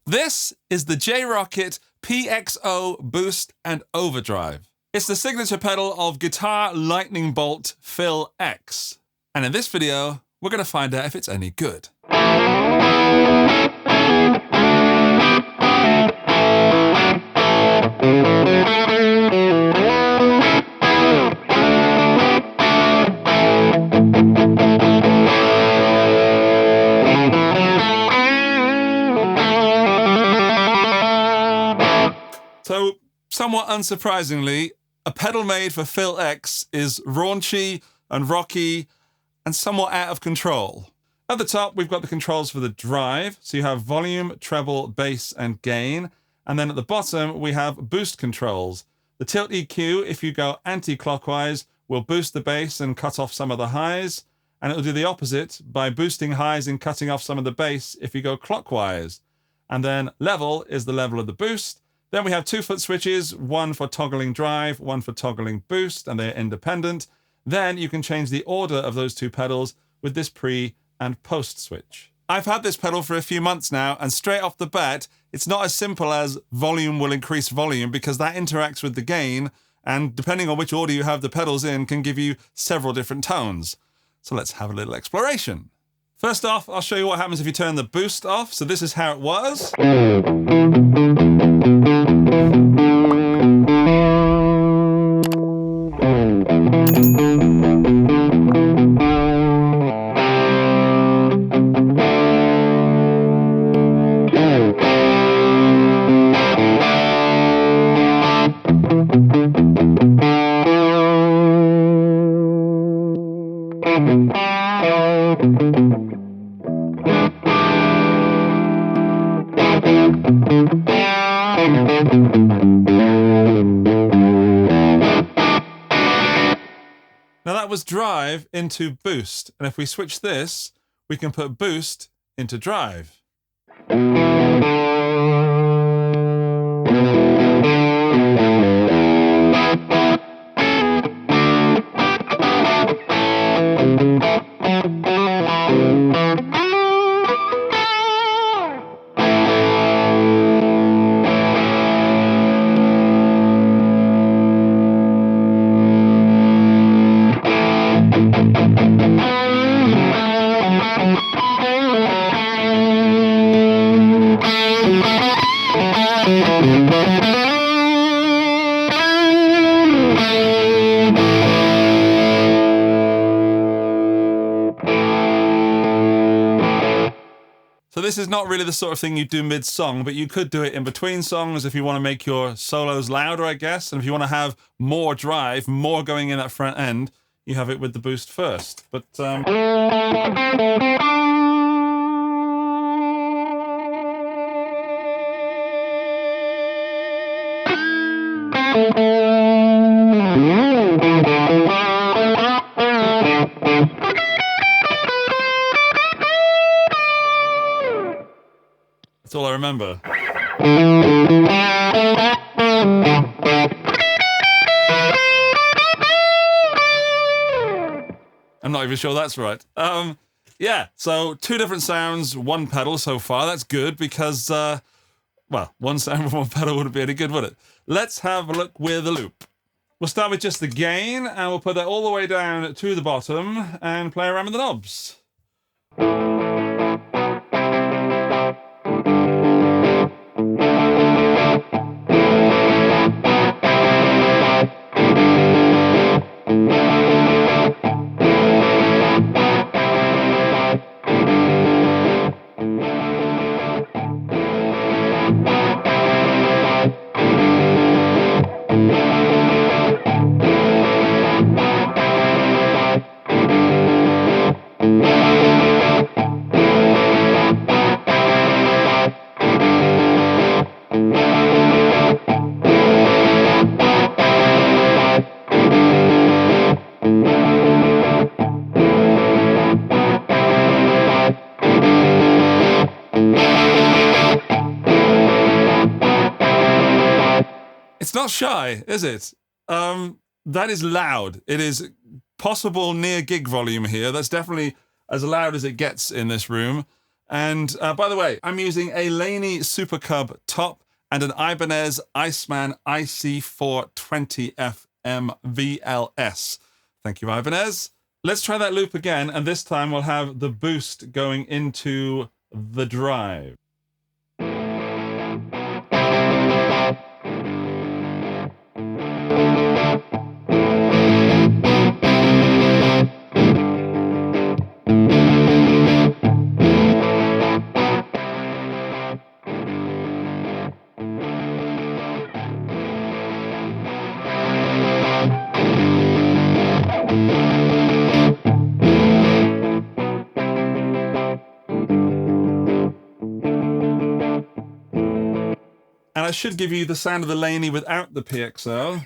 This is the Rockett PXO Boost and Overdrive. It's the signature pedal of guitar lightning bolt 𝗏𝗏𝗪𝗏. And in this video, we're going to find out if it's any good. So, somewhat unsurprisingly, a pedal made for 𝗏𝗏𝗪𝗏 is raunchy and rocky and somewhat out of control. At the top, we've got the controls for the drive. So you have volume, treble, bass, and gain. And then at the bottom, we have boost controls. The tilt EQ, if you go anti-clockwise, will boost the bass and cut off some of the highs. And it will do the opposite by boosting highs and cutting off some of the bass if you go clockwise. And then level is the level of the boost. Then we have 2-foot switches, one for toggling drive, one for toggling boost, and they're independent. Then you can change the order of those two pedals with this pre and post switch. I've had this pedal for a few months now, and straight off the bat, it's not as simple as volume will increase volume, because that interacts with the gain, and depending on which order you have the pedals in, can give you several different tones. So let's have a little exploration. First off, I'll show you what happens if you turn the boost off. So this is how it was. Now that was drive into boost, and if we switch this, we can put boost into drive. So this is not really the sort of thing you do mid-song, but you could do it in between songs if you want to make your solos louder, I guess. And if you want to have more drive, more going in at front end, you have it with the boost first. But that's all I remember. I'm not even sure that's right. Yeah, so 2 different sounds, 1 pedal so far. That's good because, well, 1 sound with 1 pedal wouldn't be any good, would it? Let's have a look with a loop. We'll start with just the gain, and we'll put that all the way down to the bottom and play around with the knobs. It's not shy, is it? That is loud. It is possible near gig volume here. That's definitely as loud as it gets in this room. And by the way, I'm using a Laney SuperCub top and an Ibanez Iceman IC420FM VLS. Thank you, Ibanez. Let's try that loop again, and this time we'll have the boost going into the drive. And I should give you the sound of the Laney without the PXO.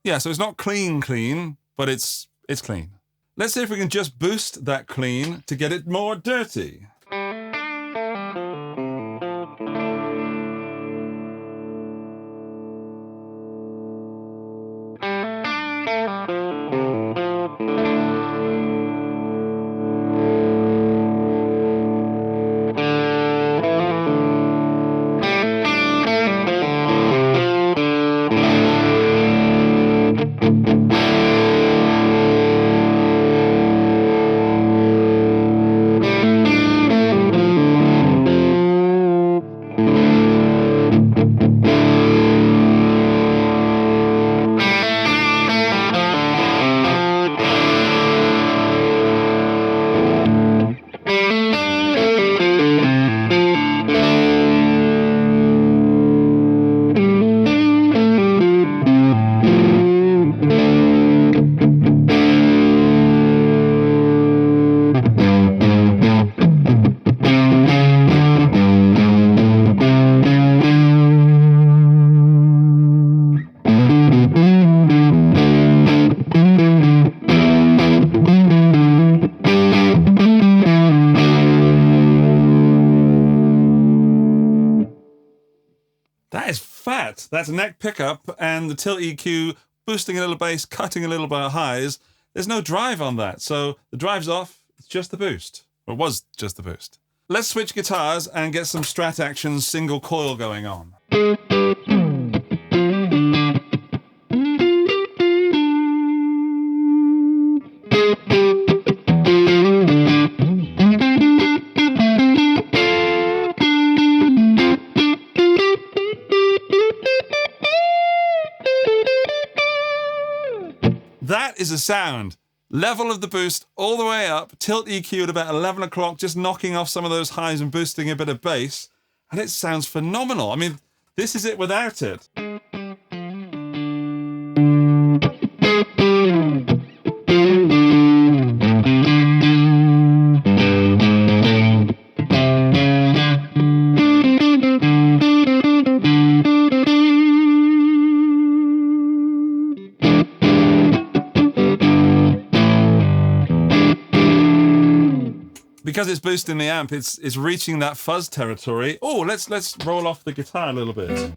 Yeah, so it's not clean, but it's clean. Let's see if we can just boost that clean to get it more dirty. That is fat. That's neck pickup and the tilt EQ, boosting a little bass, cutting a little bit of highs. There's no drive on that, so the drive's off. It's just the boost. Or it was just the boost. Let's switch guitars and get some Strat action single coil going on. That is a sound. Level of the boost all the way up, tilt EQ at about 11 o'clock, just knocking off some of those highs and boosting a bit of bass. And it sounds phenomenal. I mean, this is it without it. Because it's boosting the amp, it's reaching that fuzz territory. Oh, let's roll off the guitar a little bit.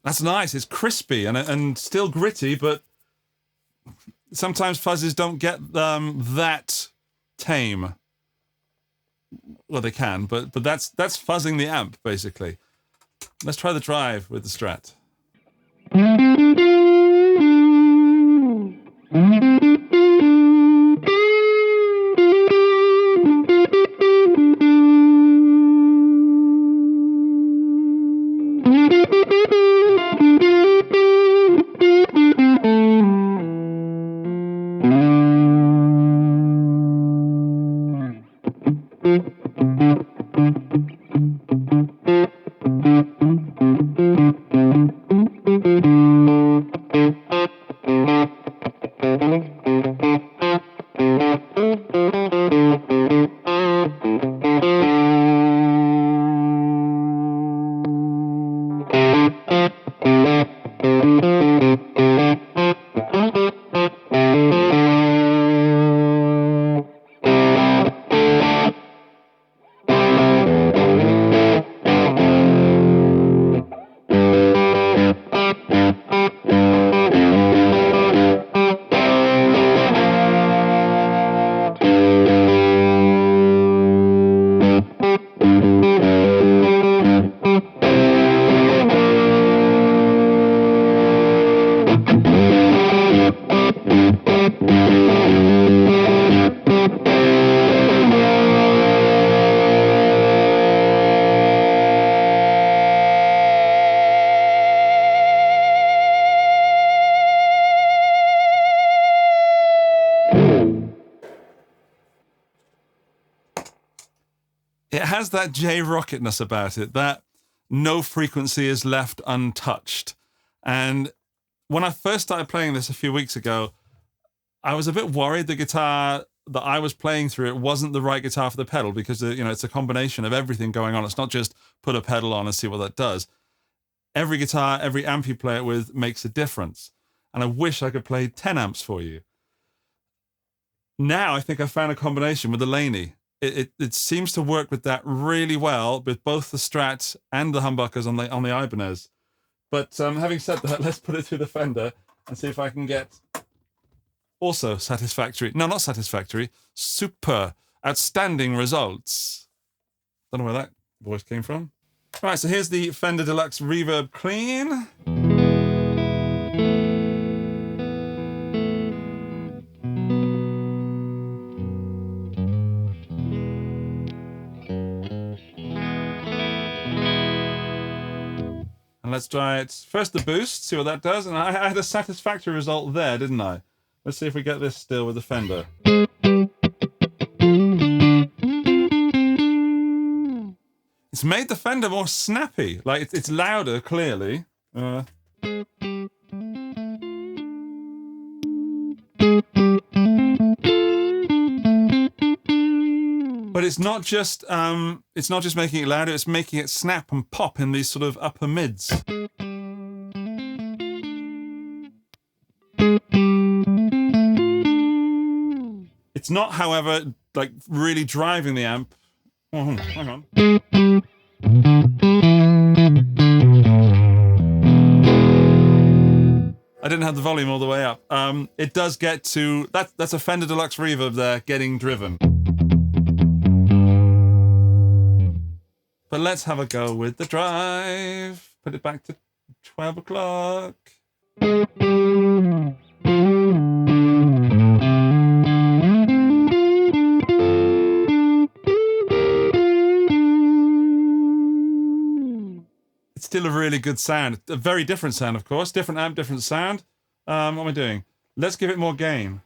That's nice. It's crispy and still gritty, but sometimes fuzzes don't get that tame. Well, they can, but that's fuzzing the amp, basically. Let's try the drive with the Strat. It has that Rockett-ness about it, that no frequency is left untouched. And when I first started playing this a few weeks ago, I was a bit worried the guitar that I was playing through, it wasn't the right guitar for the pedal because, you know, it's a combination of everything going on. It's not just put a pedal on and see what that does. Every guitar, every amp you play it with makes a difference. And I wish I could play 10 amps for you. Now I think I found a combination with the Laney. It seems to work with that really well with both the Strat and the humbuckers on the Ibanez. But having said that, let's put it through the Fender and see if I can get also satisfactory, no, not satisfactory, super outstanding results. Don't know where that voice came from. All right, so here's the Fender Deluxe Reverb Clean. And let's try it. First the boost, see what that does. And I had a satisfactory result there, didn't I? Let's see if we get this still with the Fender. It's made the Fender more snappy. Like, it's louder, clearly. But it's not just making it louder, it's making it snap and pop in these sort of upper mids. It's not, however, like really driving the amp. Oh, hang on. I didn't have the volume all the way up. It does get to, that's a Fender Deluxe Reverb there getting driven. But let's have a go with the drive. Put it back to 12 o'clock. It's still a really good sound. A very different sound, of course. Different amp, different sound. What am I doing? Let's give it more gain.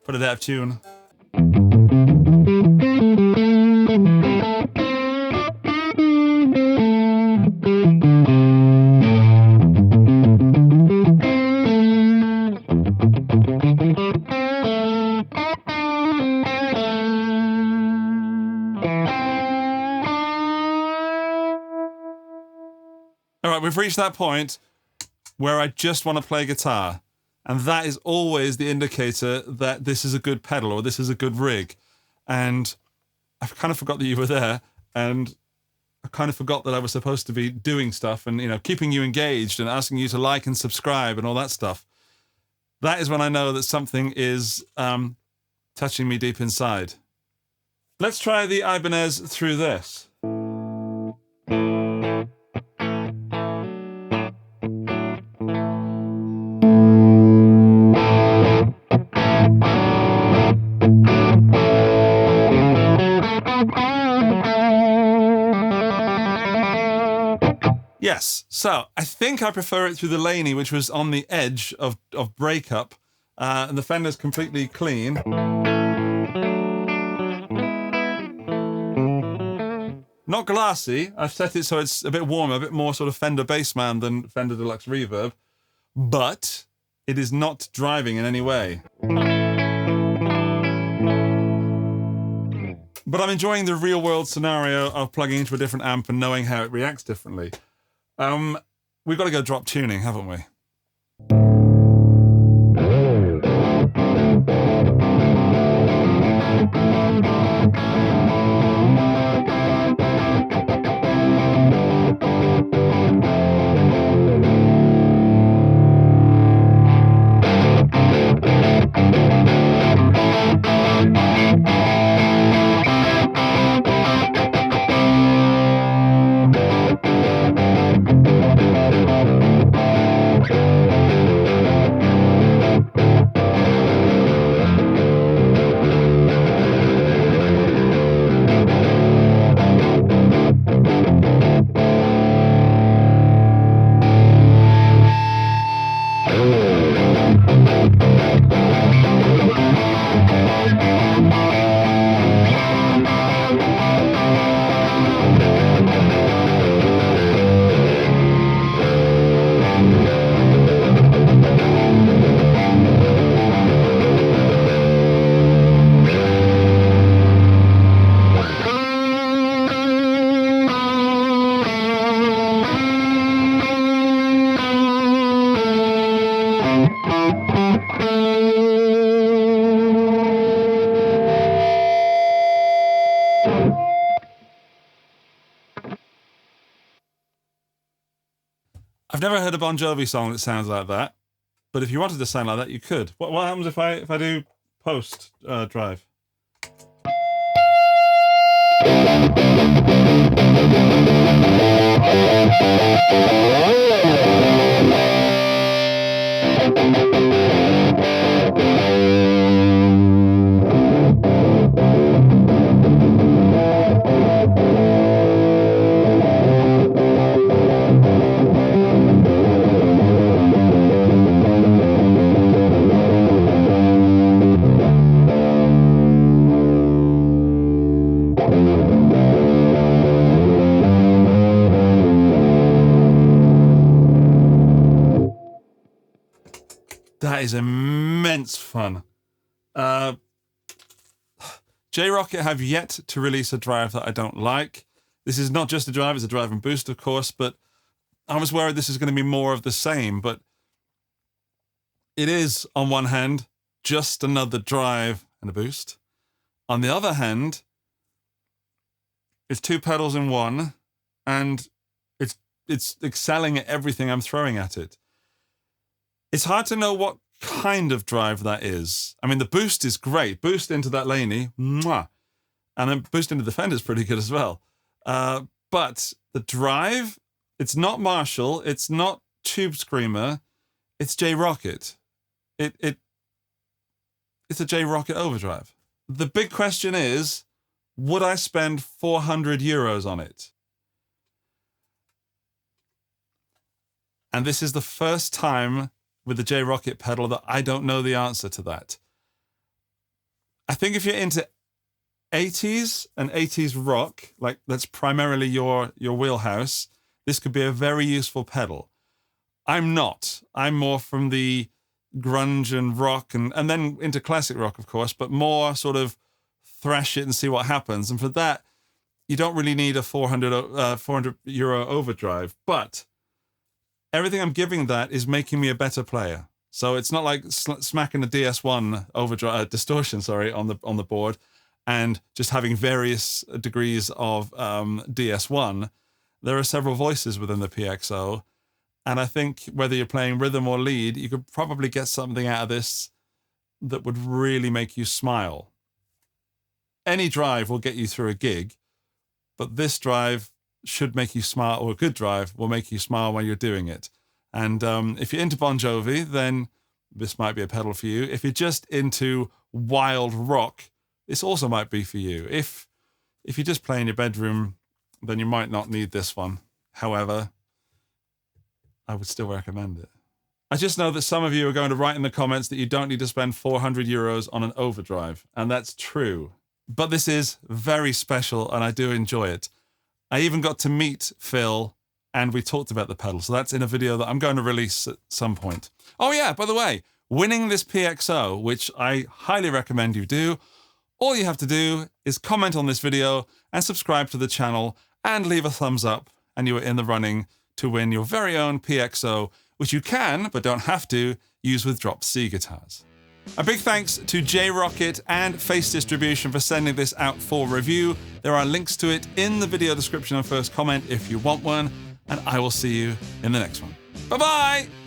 Put it out of tune. All right, we've reached that point where I just want to play guitar. And that is always the indicator that this is a good pedal or this is a good rig. And I kind of forgot that you were there, and I kind of forgot that I was supposed to be doing stuff and, you know, keeping you engaged and asking you to like and subscribe and all that stuff. That is when I know that something is touching me deep inside. Let's try the Ibanez through this. Yes, so I think I prefer it through the Laney, which was on the edge of breakup, and the Fender's completely clean. Not glassy. I've set it so it's a bit warmer, a bit more sort of Fender Bassman than Fender Deluxe Reverb, but it is not driving in any way. But I'm enjoying the real-world scenario of plugging into a different amp and knowing how it reacts differently. We've got to go drop tuning, haven't we? I've never heard a Bon Jovi song that sounds like that, but if you wanted to sound like that, you could. What happens if I do post drive? That is immense fun. Rockett have yet to release a drive that I don't like. This is not just a drive, it's a drive and boost, of course, but I was worried this is going to be more of the same, but it is, on one hand, just another drive and a boost. On the other hand, it's two pedals in one, and it's excelling at everything I'm throwing at it. It's hard to know what kind of drive that is. I mean, the boost is great. Boost into that Laney, mwah. And then boost into the Fender's pretty good as well. But the drive, it's not Marshall, it's not Tube Screamer, it's Rockett. It's a Rockett overdrive. The big question is, would I spend 400 euros on it? And this is the first time with the Rockett pedal that I don't know the answer to that. I think if you're into 80s and 80s rock, like that's primarily your wheelhouse, this could be a very useful pedal. I'm not. I'm more from the grunge and rock and then into classic rock, of course, but more sort of thrash it and see what happens. And for that, you don't really need a 400 euro overdrive, but everything I'm giving that is making me a better player. So it's not like smacking the DS1 overdrive distortion, on the board, and just having various degrees of DS1. There are several voices within the PXO, and I think whether you're playing rhythm or lead, you could probably get something out of this that would really make you smile. Any drive will get you through a gig, but this drive should make you smile, or a good drive will make you smile when you're doing it. And if you're into Bon Jovi, then this might be a pedal for you. If you're just into wild rock, this also might be for you. If you just play in your bedroom, then you might not need this one. However, I would still recommend it. I just know that some of you are going to write in the comments that you don't need to spend 400 euros on an overdrive, and that's true. But this is very special, and I do enjoy it. I even got to meet Phil, and we talked about the pedal, so that's in a video that I'm going to release at some point. Oh yeah, by the way, winning this PXO, which I highly recommend you do, all you have to do is comment on this video and subscribe to the channel and leave a thumbs up, and you are in the running to win your very own PXO, which you can, but don't have to, use with drop C guitars. A big thanks to Rockett and Face Distribution for sending this out for review. There are links to it in the video description and first comment if you want one, and I will see you in the next one. Bye-bye!